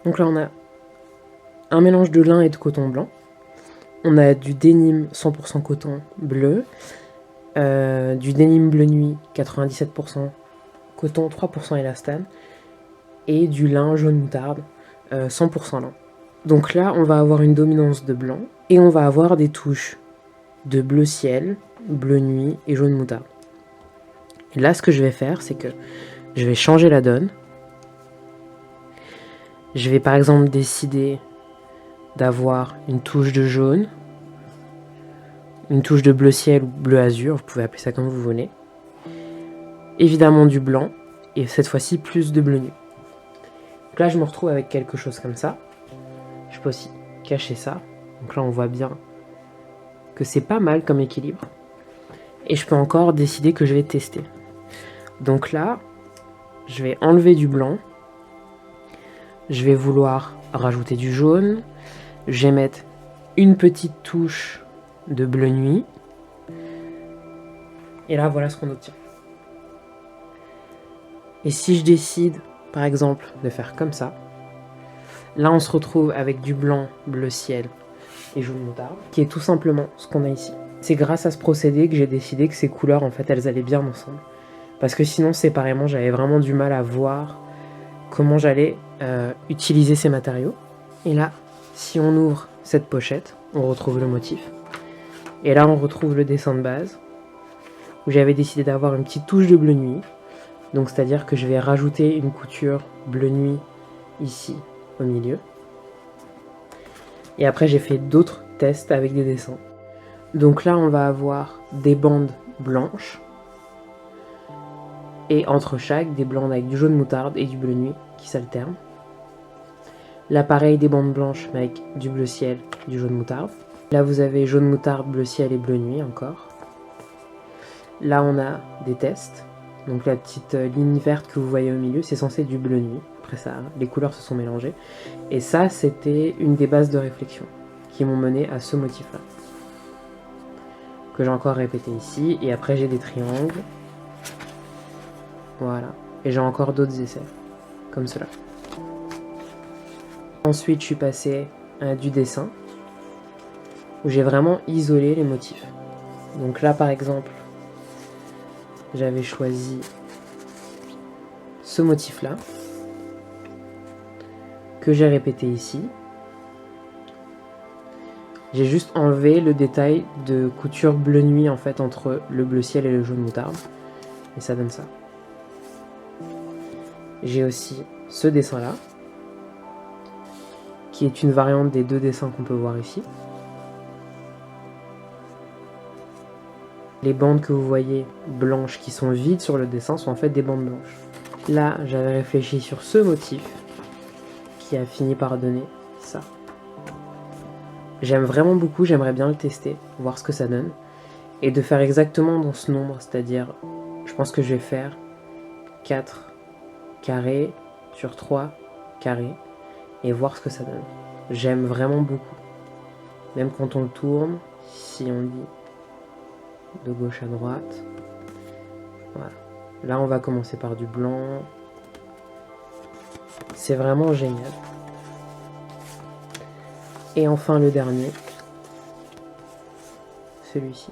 Donc là, on a un mélange de lin et de coton blanc. On a du denim 100% coton bleu, du denim bleu nuit 97% coton, 3% élastane, et du lin jaune moutarde 100% lin. Donc là, on va avoir une dominance de blanc et on va avoir des touches de bleu ciel, bleu nuit et jaune moutarde. Et là, ce que je vais faire, c'est que je vais changer la donne. Je vais par exemple décider d'avoir une touche de jaune, une touche de bleu ciel ou bleu azur, vous pouvez appeler ça comme vous voulez. Évidemment du blanc, et cette fois-ci plus de bleu nuit. Donc là je me retrouve avec quelque chose comme ça. Je peux aussi cacher ça. Donc là on voit bien que c'est pas mal comme équilibre. Et je peux encore décider que je vais tester. Donc là, je vais enlever du blanc. Je vais vouloir rajouter du jaune. Je vais mettre une petite touche de bleu nuit. Et là, voilà ce qu'on obtient. Et si je décide, par exemple, de faire comme ça, là, on se retrouve avec du blanc, bleu ciel et jaune moutarde, qui est tout simplement ce qu'on a ici. C'est grâce à ce procédé que j'ai décidé que ces couleurs, en fait, elles allaient bien ensemble. Parce que sinon, séparément, j'avais vraiment du mal à voir comment j'allais utiliser ces matériaux. Et là, si on ouvre cette pochette, on retrouve le motif. Et là, on retrouve le dessin de base, où j'avais décidé d'avoir une petite touche de bleu nuit. Donc, c'est-à-dire que je vais rajouter une couture bleu nuit ici, au milieu. Et après, j'ai fait d'autres tests avec des dessins. Donc là, on va avoir des bandes blanches. Et entre chaque, des bandes avec du jaune moutarde et du bleu nuit qui s'alternent. Là, pareil, des bandes blanches mais avec du bleu ciel, du jaune moutarde. Là, vous avez jaune moutarde, bleu ciel et bleu nuit encore. Là, on a des tests. Donc la petite ligne verte que vous voyez au milieu, c'est censé être du bleu nuit. Après ça, les couleurs se sont mélangées. Et ça, c'était une des bases de réflexion qui m'ont mené à ce motif-là. Que j'ai encore répété ici. Et après, j'ai des triangles. Voilà. Et j'ai encore d'autres essais. Comme cela. Ensuite, je suis passé à du dessin. Où j'ai vraiment isolé les motifs. Donc là, par exemple, j'avais choisi ce motif-là, que j'ai répété ici. J'ai juste enlevé le détail de couture bleu nuit en fait entre le bleu ciel et le jaune moutarde. Et ça donne ça. J'ai aussi ce dessin-là, qui est une variante des deux dessins qu'on peut voir ici. Les bandes que vous voyez blanches qui sont vides sur le dessin sont en fait des bandes blanches. Là, j'avais réfléchi sur ce motif qui a fini par donner ça. J'aime vraiment beaucoup, j'aimerais bien le tester, voir ce que ça donne. Et de faire exactement dans ce nombre, c'est-à-dire, je pense que je vais faire 4 carrés sur 3 carrés et voir ce que ça donne. J'aime vraiment beaucoup. Même quand on le tourne, si on dit de gauche à droite. Voilà. Là, on va commencer par du blanc. C'est vraiment génial. Et enfin, le dernier. Celui-ci.